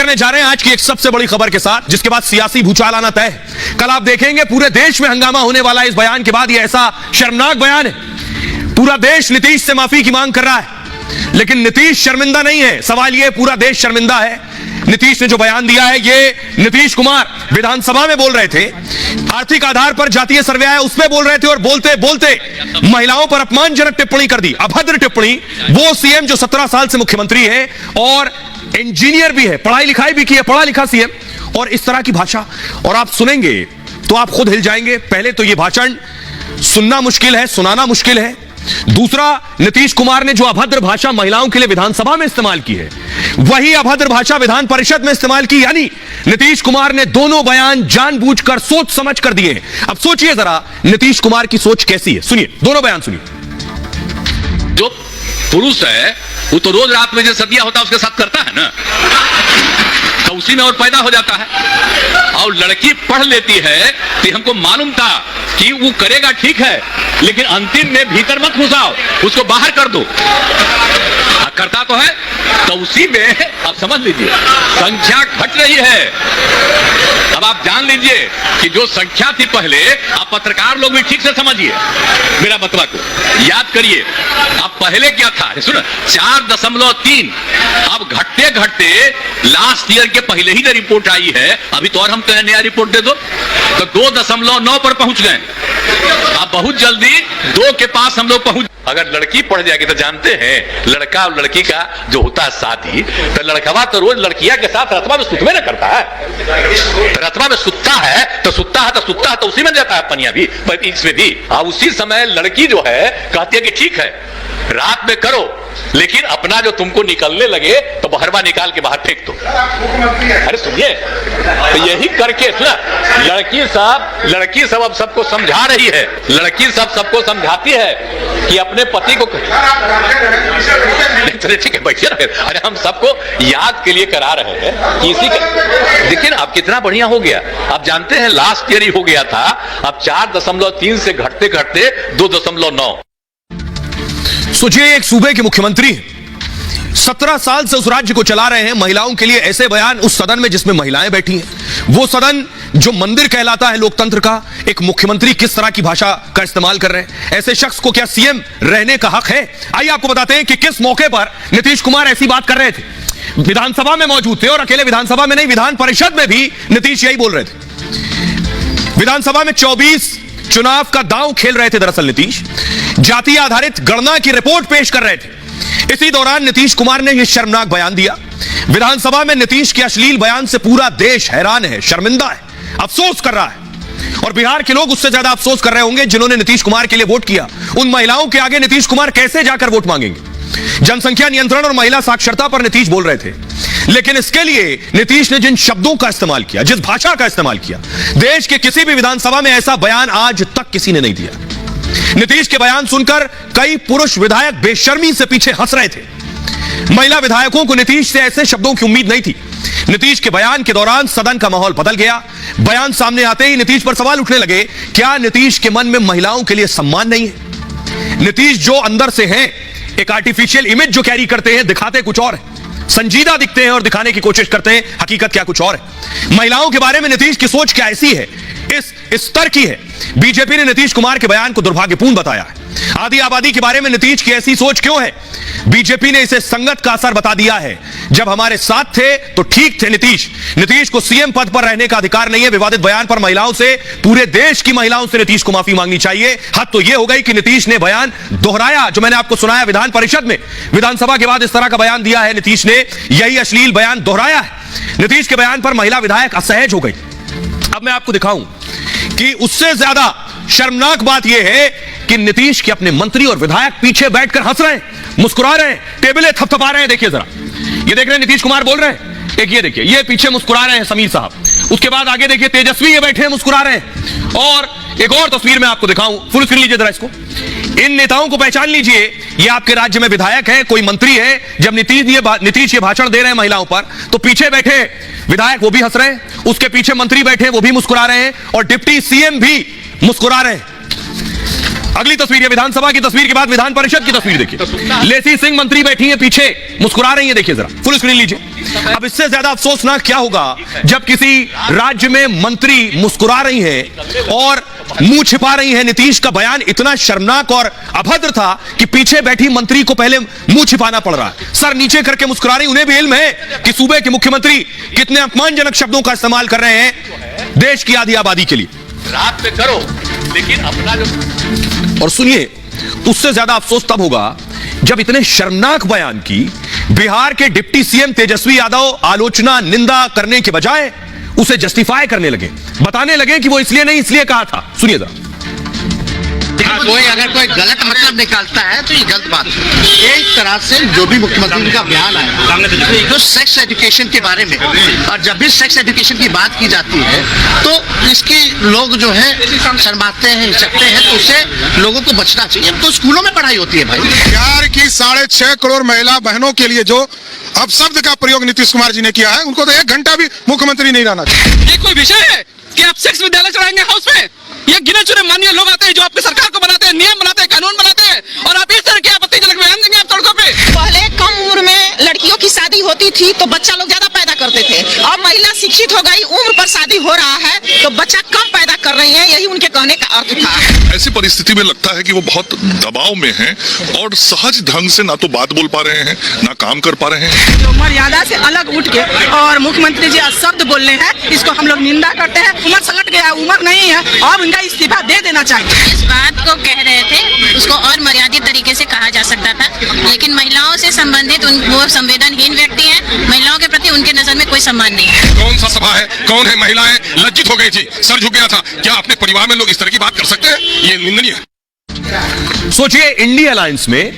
करने जा रहे हैं आज की एक सबसे बड़ी खबर के साथ, जिसके बाद सियासी भूचाल आना तय है। कल आप देखेंगे पूरे देश में हंगामा होने वाला है इस बयान के बाद। यह ऐसा शर्मनाक बयान है, पूरा देश नीतीश से माफी की मांग कर रहा है, लेकिन नीतीश शर्मिंदा नहीं है। सवाल यह पूरा देश शर्मिंदा है। नीतीश ने जो बयान दिया है, ये नीतीश कुमार विधानसभा में बोल रहे थे, आर्थिक आधार पर जातीय सर्वे है उस पर बोल रहे थे, और बोलते बोलते महिलाओं पर अपमानजनक टिप्पणी कर दी, अभद्र टिप्पणी। वो सीएम जो 17 साल से मुख्यमंत्री है और इंजीनियर भी है, पढ़ाई लिखाई भी की है, पढ़ा लिखा सीएम, और इस तरह की भाषा। और आप सुनेंगे तो आप खुद हिल जाएंगे। पहले तो यह भाषण सुनना मुश्किल है, सुनाना मुश्किल है। दूसरा, नीतीश कुमार ने जो अभद्र भाषा महिलाओं के लिए विधानसभा में इस्तेमाल की है, वही अभद्र भाषा विधान परिषद में इस्तेमाल की। यानी नीतीश कुमार ने दोनों बयान जानबूझकर सोच समझ कर दिए। अब सोचिए जरा नीतीश कुमार की सोच कैसी है, सुनिए, दोनों बयान सुनिए। जो पुरुष है वो तो रोज रात में जो सदिया होता है उसके साथ करता है ना, तो उसी में और पैदा हो जाता है। और लड़की पढ़ लेती है तो हमको मालूम था कि वो करेगा, ठीक है, लेकिन अंतिम में भीतर मत घुसाओ, उसको बाहर कर दो। करता तो है, तो उसी में आप समझ लीजिए संख्या घट रही है। अब आप जान लीजिए कि जो संख्या थी पहले, आप पत्रकार लोग भी ठीक से समझिए मेरा बतवा को, याद करिए। अब पहले क्या था, सुनो, 4.3, अब घटते घटते लास्ट ईयर के पहले ही जो रिपोर्ट आई है, अभी तो और हम कहें नया रिपोर्ट दे दो, तो 2.9 पर पहुंच गए। अब बहुत जल्दी 2 के पास हम लोग पहुंच। अगर लड़की पढ़ जाएगी तो जानते हैं लड़का और लड़की का जो होता है शादी, तो लड़कवा तो रोज लड़कियां के साथ रतवा में सुतवे न करता है, तो रतवा में सुतता है तो उसी में जाता है पनिया भी, इसमें भी। और उसी समय लड़की जो है कहती है कि ठीक है रात में करो, लेकिन अपना जो तुमको निकलने लगे तो बहरवा निकाल के बाहर फेंक दो। अरे सुनिए, तो यही करके सुना, लड़की सब अब सबको समझा रही है, लड़की सबको समझाती है कि अपने पति को ठीक है बैठिए। अरे हम सबको याद के लिए करा रहे हैं कि इसी देखिए अब कितना बढ़िया हो गया। आप जानते हैं लास्ट ईयर ही हो गया था, अब 4.3 से घटते घटते 2.9। सोचिए, एक सूबे के मुख्यमंत्री 17 साल से उस राज्य को चला रहे हैं, महिलाओं के लिए ऐसे बयान उस सदन में जिसमें महिलाएं बैठी हैं, वो सदन जो मंदिर कहलाता है लोकतंत्र का, एक मुख्यमंत्री किस तरह की भाषा का इस्तेमाल कर रहे हैं। ऐसे शख्स को क्या सीएम रहने का हक है? आइए आपको बताते हैं कि किस मौके पर नीतीश कुमार ऐसी बात कर रहे थे। विधानसभा में मौजूद थे, और अकेले विधानसभा में नहीं, विधान परिषद में भी नीतीश यही बोल रहे थे। विधानसभा में 24 चुनाव का दांव खेल रहे थे दरअसल नीतीश, जातीय आधारित गणना की रिपोर्ट पेश कर रहे थे। इसी दौरान नीतीश कुमार ने यह शर्मनाक बयान दिया। विधानसभा में नीतीश के अश्लील बयान से पूरा देश हैरान है, शर्मिंदा है, अफसोस कर रहा है। और बिहार के लोग उससे ज्यादा अफसोस कर रहे होंगे जिन्होंने नीतीश कुमार के लिए वोट किया। उन महिलाओं के आगे नीतीश कुमार कैसे जाकर वोट मांगेंगे? जनसंख्या नियंत्रण और महिला साक्षरता पर नीतीश बोल रहे थे, लेकिन इसके लिए नीतीश ने जिन शब्दों का इस्तेमाल किया, जिस भाषा का इस्तेमाल किया, देश के किसी भी विधानसभा में ऐसा बयान आज तक किसी ने नहीं दिया। नीतीश के बयान सुनकर कई पुरुष विधायक बेशर्मी से पीछे हंस रहे थे। महिला विधायकों को नीतीश से ऐसे शब्दों की उम्मीद नहीं थी। नीतीश के बयान के दौरान सदन का माहौल बदल गया। बयान सामने आते ही नीतीश पर सवाल उठने लगे, क्या नीतीश के मन में महिलाओं के लिए सम्मान नहीं है? नीतीश जो अंदर से हैं, एक आर्टिफिशियल इमेज जो कैरी करते हैं, दिखाते कुछ और है, संजीदा दिखते हैं और दिखाने की कोशिश करते हैं, हकीकत क्या कुछ और है। महिलाओं के बारे में नीतीश की सोच क्या ऐसी है, इस स्तर की है। बीजेपी ने नीतीश कुमार के बयान को दुर्भाग्यपूर्ण बताया है। आधी आबादी के बारे में नीतीश की ऐसी सोच क्यों है? बीजेपी ने इसे संगत का असर बता दिया है। जब हमारे साथ थे तो ठीक थे नीतीश को सीएम पद पर रहने का अधिकार नहीं है। विवादित बयान पर महिलाओं से, पूरे देश की महिलाओं से नीतीश को माफी मांगनी चाहिए। हद तो यह हो गई कि नीतीश ने बयान दोहराया जो मैंने आपको सुनाया विधान परिषद में। विधानसभा के बाद इस तरह का बयान दिया है नीतीश ने, यही अश्लील बयान दोहराया है। नीतीश के बयान पर महिला विधायक असहज हो गई। अब मैं आपको दिखाऊं कि उससे ज्यादा शर्मनाक बात यह है कि नीतीश के अपने मंत्री और विधायक पीछे बैठकर हंस रहे हैं, मुस्कुरा रहे हैं, टेबलें थपथपा रहे हैं। देखिए जरा, ये देख रहे हैं नीतीश कुमार बोल रहे हैं, एक ये देखिए, ये पीछे मुस्कुरा रहे हैं समीर साहब। उसके बाद आगे देखिए तेजस्वी ये बैठे हैं, मुस्कुरा रहे हैं। और एक और तस्वीर मैं आपको दिखाऊं, फुल स्क्रीन लीजिए जरा इसको। इन नेताओं को पहचान लीजिए, ये आपके राज्य में विधायक है, कोई मंत्री है। जब नीतीश ये भाषण दे रहे हैं महिलाओं पर, तो पीछे बैठे विधायक वो भी हंस रहे हैं, उसके पीछे मंत्री बैठे वो भी मुस्कुरा रहे हैं, और डिप्टी सीएम भी मुस्कुरा रहे हैं। अगली तस्वीर है विधानसभा की तस्वीर के बाद विधान परिषद की तस्वीर देखिए। लेसी सिंह मंत्री बैठी है पीछे, मुस्कुरा रही है, देखिए जरा फुल स्क्रीन लीजिए। अब इससे ज्यादा अफसोसनाक क्या होगा जब किसी राज्य में मंत्री मुस्कुरा रही है और मुंह छिपा रही है। नीतीश का बयान इतना शर्मनाक और अभद्र था कि पीछे बैठी मंत्री को पहले मुंह छिपाना पड़ रहा है, सर नीचे करके मुस्कुरा रही। उन्हें भी इल्म है कि सूबे के मुख्यमंत्री कितने अपमानजनक शब्दों का इस्तेमाल कर रहे हैं देश की आधी आबादी के लिए। रात में करो लेकिन अपना जो, और सुनिए, उससे ज्यादा अफसोस तब होगा जब इतने शर्मनाक बयान की बिहार के डिप्टी सीएम तेजस्वी यादव आलोचना निंदा करने के बजाय उसे जस्टिफाई करने लगे, बताने लगे कि वो इसलिए नहीं इसलिए कहा था। सुनिए जरा। कोई अगर कोई गलत मतलब निकालता है तो ये गलत बात है। एक तरह से जो भी मुख्यमंत्री का बयान आया जो सेक्स एजुकेशन के बारे में, और जब भी सेक्स एजुकेशन की बात की जाती है तो इसकी लोग जो है शर्माते हैं, हिचकते हैं, तो उससे लोगों को बचना चाहिए। तो स्कूलों में पढ़ाई होती है भाई। बिहार की 6.5 करोड़ महिला बहनों के लिए जो अपशब्द का प्रयोग नीतीश कुमार जी ने किया है, उनको तो 1 घंटा भी मुख्यमंत्री नहीं रहना चाहिए। ये कोई विषय है कि आप सेक्स विद्यालय चढ़ाएंगे हाउस में? ये गिने चुने माननीय लोग आते हैं जो आपकी सरकार को बनाते हैं, नियम बनाते हैं, कानून बनाते हैं, और आप इस तरह के आपत्तिजनक बयान देंगे आप सड़कों पे। पहले कम उम्र में लड़कियों की शादी होती थी तो बच्चा लोग ज्यादा पैदा करते थे। अब महिला शिक्षित हो गई, उम्र पर शादी हो रहा है तो बच्चा कम पैदा कर रही है, यही उनके कहने का अर्थ था। ऐसी परिस्थिति में लगता है कि वो बहुत दबाव में हैं और सहज ढंग से ना तो बात बोल पा रहे हैं ना काम कर पा रहे हैं। जो मर्यादा से अलग उठ के और मुख्यमंत्री जी शब्द बोल रहे हैं, इसको हम लोग निंदा करते हैं। उम्र सलट गया, उम्र नहीं है, अब इनका इस्तीफा दे देना चाहिए। इस बात को कह रहे थे उसको और मर्यादित तरीके से कहा जा सकता था, लेकिन महिलाओं से संबंधित वो संवेदनहीन व्यक्ति हैं, महिलाओं के प्रति उनके नजर में कोई सम्मान नहीं है। कौन सा सभा है, कौन है? महिलाएं लज्जित हो गई थी, सर झुक गया था। क्या अपने परिवार में लोग इस तरह की बात कर सकते हैं? ये निंदनीय है। सोचिए, इंडिया अलायंस में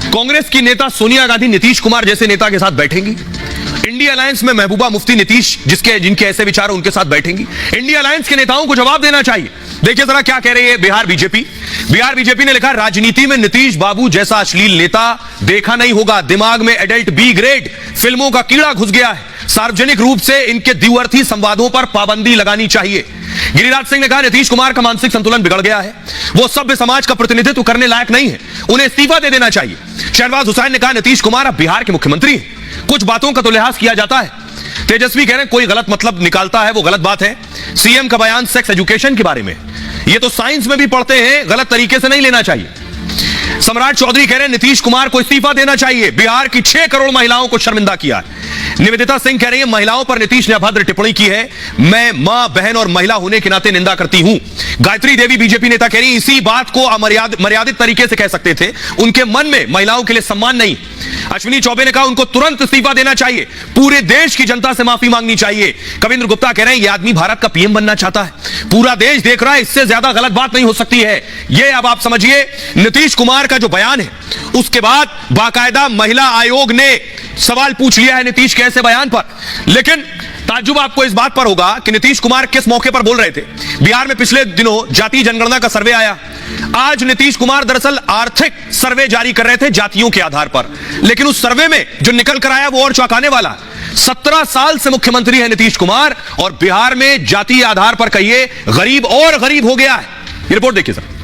कांग्रेस की नेता सोनिया गांधी नीतीश कुमार जैसे नेता के साथ बैठेंगी। इंडिया अलायंस में महबूबा मुफ्ती नीतीश जिनके ऐसे विचार उनके साथ बैठेंगी। इंडिया अलायंस के नेताओं को जवाब देना चाहिए। देखिए जरा क्या कह रही है बिहार बीजेपी। बिहार बीजेपी ने लिखा, राजनीति में नीतीश बाबू जैसा अश्लील नेता देखा नहीं होगा। दिमाग में एडल्ट बी ग्रेड फिल्मों का कीड़ा घुस गया है। सार्वजनिक रूप से इनके द्विअर्थी संवादों पर पाबंदी लगानी चाहिए। गिरिराज सिंह ने कहा, नीतीश कुमार का मानसिक संतुलन बिगड़ गया है, वो सभ्य समाज का प्रतिनिधित्व करने लायक नहीं है, उन्हें इस्तीफा दे देना चाहिए। शहनवाज हुसैन ने कहा, नीतीश कुमार अब बिहार के मुख्यमंत्री हैं, कुछ बातों का तो लिहाज किया जाता है। तेजस्वी कह रहे हैं, कोई गलत मतलब निकालता है वो गलत बात है। सीएम का बयान सेक्स एजुकेशन के बारे में, ये तो साइंस में भी पढ़ते हैं, गलत तरीके से नहीं लेना चाहिए। सम्राट चौधरी कह रहे हैं, नीतीश कुमार को इस्तीफा देना चाहिए, बिहार की 6 करोड़ महिलाओं को शर्मिंदा किया है। निवेदिता सिंह कह रही है, महिलाओं पर नीतीश ने अभद्र टिप्पणी की है, मैं मां बहन और महिला होने के नाते निंदा करती हूं। गायत्री देवी बीजेपी नेता कह रही, इसी बात को मर्यादित तरीके से कह सकते थे, उनके मन में महिलाओं के लिए सम्मान नहीं। अश्विनी चौबे ने कहा, उनको तुरंत इस्तीफा देना चाहिए, पूरे देश की जनता से माफी मांगनी चाहिए। कविंद्र गुप्ता कह रहे हैं, यह आदमी भारत का पीएम बनना चाहता है, पूरा देश देख रहा है, इससे ज्यादा गलत बात नहीं हो सकती है। यह अब आप समझिए, नीतीश कुमार का जो बयान है उसके बाद बाकायदा महिला आयोग ने सवाल पूछ लिया है नीतीश के ऐसे बयान पर। लेकिन ताज्जुब आपको इस बात पर होगा कि नीतीश कुमार किस मौके पर बोल रहे थे। बिहार में पिछले दिनों जातीय जनगणना का सर्वे आया। आज नीतीश कुमार दरअसल आर्थिक सर्वे जारी कर रहे थे जातियों के आधार पर, लेकिन उस सर्वे में जो निकल कर आया वो और चौंकाने वाला। 17 साल से मुख्यमंत्री है नीतीश कुमार और बिहार में जातीय आधार पर कहिए गरीब और गरीब हो गया है। ये रिपोर्ट देखिए सर।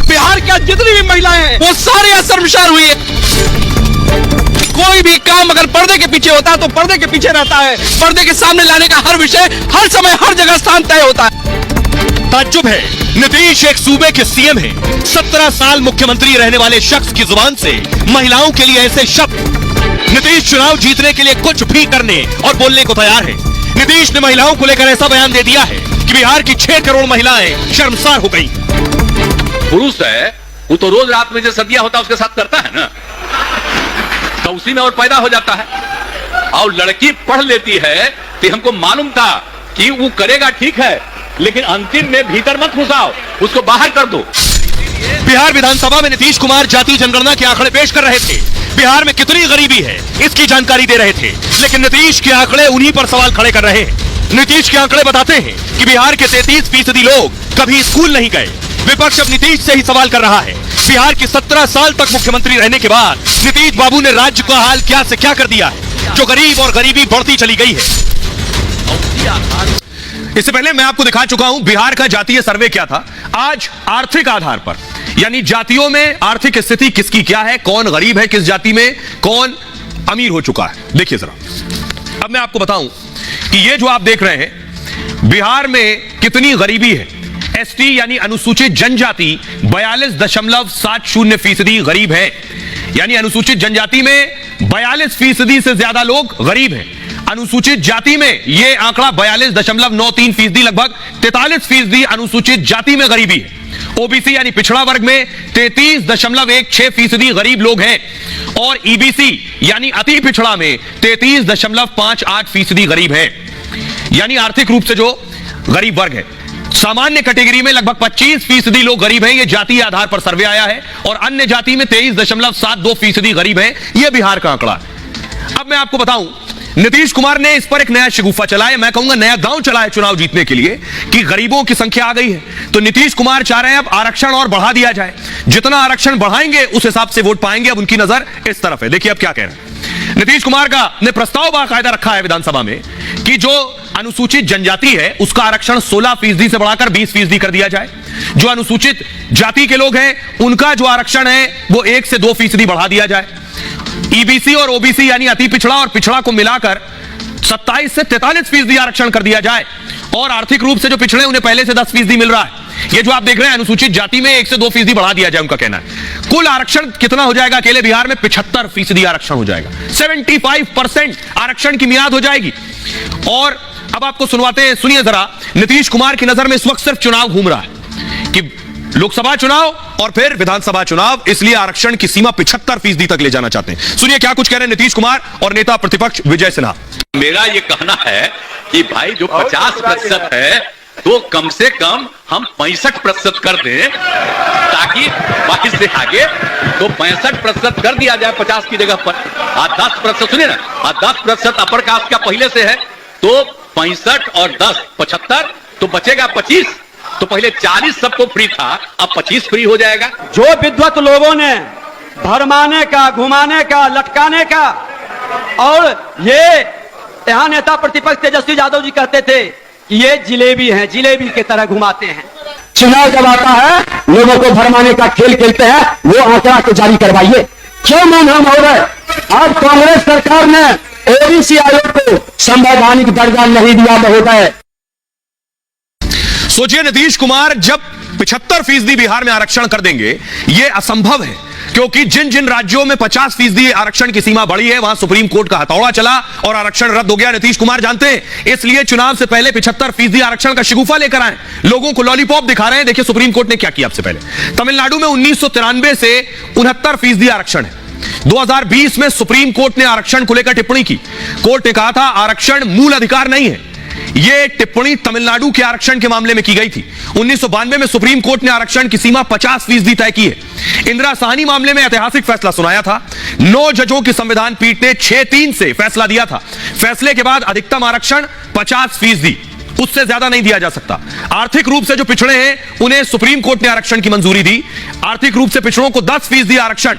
बिहार की जितनी भी महिलाएं हैं वो सारी शर्मसार हुई है। कोई भी काम अगर पर्दे के पीछे होता है तो पर्दे के पीछे रहता है, पर्दे के सामने लाने का हर विषय हर समय हर जगह स्थान तय होता है। ताज्जुब है, नीतीश एक सूबे के सीएम हैं, 17 साल मुख्यमंत्री रहने वाले शख्स की जुबान से महिलाओं के लिए ऐसे शब्द। नीतीश चुनाव जीतने के लिए कुछ भी करने और बोलने को तैयार है। नीतीश ने महिलाओं को लेकर ऐसा बयान दे दिया है कि बिहार की 6 करोड़ महिलाएं शर्मसार हो गई। पुरुष है वो तो रोज रात में जो सदिया होता है उसके साथ करता है ना, तो उसी में और पैदा हो जाता है। और लड़की पढ़ लेती है तो हमको मालूम था कि वो करेगा ठीक है, लेकिन अंतिम में भीतर मत घुसाओ, उसको बाहर कर दो। बिहार विधानसभा में नीतीश कुमार जातीय जनगणना के आंकड़े पेश कर रहे थे। बिहार में कितनी गरीबी है इसकी जानकारी दे रहे थे, लेकिन नीतीश के आंकड़े उन्हीं पर सवाल खड़े कर रहे हैं। नीतीश के आंकड़े बताते हैं कि बिहार के 33% लोग कभी स्कूल नहीं गए। विपक्ष अब नीतीश से ही सवाल कर रहा है। बिहार के 17 साल तक मुख्यमंत्री रहने के बाद नीतीश बाबू ने राज्य का हाल क्या से क्या कर दिया है, जो गरीब और गरीबी बढ़ती चली गई है। इससे पहले मैं आपको दिखा चुका हूं बिहार का जातीय सर्वे क्या था। आज आर्थिक आधार पर, यानी जातियों में आर्थिक स्थिति किसकी क्या है, कौन गरीब है किस जाति में, कौन अमीर हो चुका है। देखिए जरा, अब मैं आपको बताऊं कि ये जो आप देख रहे हैं बिहार में कितनी गरीबी है। एसटी यानी अनुसूचित जनजाति 42.70% गरीब है, यानी अनुसूचित जनजाति में 42% से ज्यादा लोग गरीब हैं। अनुसूचित जाति में यह आंकड़ा 42.93%, लगभग 43% अनुसूचित जाति में गरीबी है। ओबीसी यानी पिछड़ा वर्ग में 33.16% गरीब लोग हैं और ईबीसी यानी अति पिछड़ा में 33.58% गरीब है, यानी आर्थिक रूप से जो गरीब वर्ग है। सामान्य कैटेगरी में लगभग 25% लोग गरीब हैं, यह जातीय आधार पर सर्वे आया है, और अन्य जाति में 23.72% गरीब हैं, यह बिहार का आंकड़ा है। अब मैं आपको बताऊं, नीतीश कुमार ने इस पर एक नया शगुफा चलाया, मैं कहूंगा नया गांव चलाया चुनाव जीतने के लिए, कि गरीबों की संख्या आ गई है तो नीतीश कुमार चाह रहे हैं अब आरक्षण और बढ़ा दिया जाए। जितना आरक्षण बढ़ाएंगे उस हिसाब से वोट पाएंगे। अब उनकी नजर इस तरफ है। देखिए अब क्या कह रहे हैं नीतीश कुमार का ने प्रस्ताव बाकायदा रखा है विधानसभा में कि जो अनुसूचित जनजाति है उसका आरक्षण 16% से बढ़ाकर 20% कर दिया जाए। जो अनुसूचित जाति के लोग हैं उनका जो आरक्षण है वो 1 से 2% बढ़ा दिया जाए। ईबीसी और ओबीसी यानी अति पिछड़ा और पिछड़ा को मिलाकर 27 से 43% आरक्षण कर दिया जाए, और आर्थिक रूप से जो पिछड़े उन्हें पहले से 10% मिल रहा है। ये जो आप देख रहे हैं अनुसूचित जाति में 1 से 2% बढ़ा दिया जाए, उनका कहना है। कुल आरक्षण कितना हो जाएगा? अकेले बिहार में 75% आरक्षण हो जाएगा, 75% आरक्षण की मियाद हो जाएगी। और अब आपको सुनवाते हैं, सुनिए जरा, नीतीश कुमार की नजर में इस वक्त सिर्फ चुनाव घूम रहा है कि लोकसभा चुनाव और फिर विधानसभा चुनाव, इसलिए आरक्षण की सीमा 75% तक ले जाना चाहते हैं। सुनिए क्या कुछ कह रहे हैं नीतीश कुमार और नेता प्रतिपक्ष विजय सिन्हा। मेरा ये कहना है कि भाई जो 50% है तो कम से कम हम 65% कर दें, ताकि 22 से आगे तो 65% कर दिया जाए 50 की जगह पर। 10% सुनिए ना, 10% अपर कास्ट का पहले से है तो 65 और 10 75, तो बचेगा 25। तो पहले 40 सबको फ्री था, अब 25 फ्री हो जाएगा। जो विद्वत लोगों ने भरमाने का, घुमाने का, लटकाने का, और ये यहाँ नेता प्रतिपक्ष तेजस्वी यादव जी कहते थे कि ये जिलेबी हैं, जिलेबी की तरह घुमाते हैं। चुनाव जब आता है लोगों को भरमाने का खेल खेलते हैं, वो आंकड़ा को जारी करवाइए। क्यों मौन हो रहे? अब कांग्रेस सरकार ने ओबीसी आयोग को संवैधानिक दर्जा नहीं दिया महोदय। सोचिए नीतीश कुमार जब 75% बिहार में आरक्षण कर देंगे, यह असंभव है, क्योंकि जिन जिन राज्यों में 50% आरक्षण की सीमा बढ़ी है वहां सुप्रीम कोर्ट का हथौड़ा चला और आरक्षण रद्द हो गया। नीतीश कुमार जानते हैं, इसलिए चुनाव से पहले 75% आरक्षण का शगुफा लेकर आए, लोगों को लॉलीपॉप दिखा रहे हैं। देखिए सुप्रीम कोर्ट ने क्या किया। आपसे पहले तमिलनाडु में 1993 से 69% आरक्षण है। 2020 में सुप्रीम कोर्ट ने आरक्षण को लेकर टिप्पणी की। कोर्ट ने कहा था आरक्षण मूल अधिकार नहीं है। यह टिप्पणी तमिलनाडु के आरक्षण के मामले में की गई थी। 1992 में सुप्रीम कोर्ट ने आरक्षण की सीमा 50% तय की है। इंदिरा साहनी मामले में ऐतिहासिक फैसला सुनाया था। 9 जजों की संविधान पीठ ने 6-3 से फैसला दिया था। फैसले के बाद अधिकतम आरक्षण 50%, उससे ज्यादा नहीं दिया जा सकता। आर्थिक रूप से जो पिछड़े हैं उन्हें सुप्रीम कोर्ट ने आरक्षण की मंजूरी दी। आर्थिक रूप से पिछड़ों को 10% आरक्षण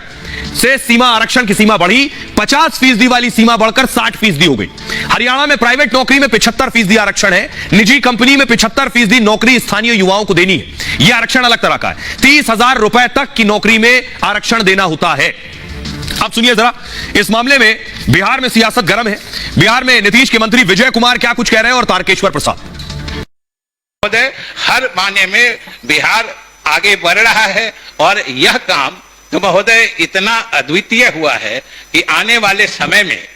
से सीमा, आरक्षण की सीमा बढ़ी, 50% वाली सीमा बढ़कर 60% हो गई। हरियाणा में प्राइवेट नौकरी में 75% आरक्षण है। निजी कंपनी में 75% नौकरी स्थानीय युवाओं को देनी है। यह आरक्षण अलग तरह का है। 30,000 रुपए तक की नौकरी में आरक्षण देना होता है। अब सुनिए जरा, इस मामले में बिहार में सियासत गर्म है। बिहार में नीतीश के मंत्री विजय कुमार क्या कुछ कह रहे हैं और तारकेश्वर प्रसाद। हर मायने में बिहार आगे बढ़ रहा है और यह काम तो महोदय इतना अद्वितीय हुआ है कि आने वाले समय में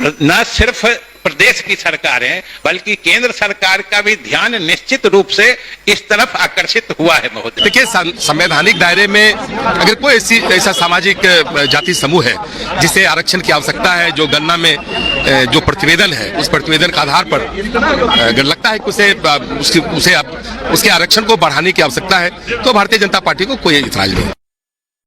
न सिर्फ प्रदेश की सरकारें बल्कि केंद्र सरकार का भी ध्यान निश्चित रूप से इस तरफ आकर्षित हुआ है महोदय। देखिए, संवैधानिक दायरे में अगर कोई ऐसा सामाजिक जाति समूह है जिसे आरक्षण की आवश्यकता है, जो गणना में जो प्रतिवेदन है उस प्रतिवेदन के आधार पर अगर लगता है कि उसके आरक्षण को बढ़ाने की आवश्यकता है, तो भारतीय जनता पार्टी को कोई इतराज नहीं।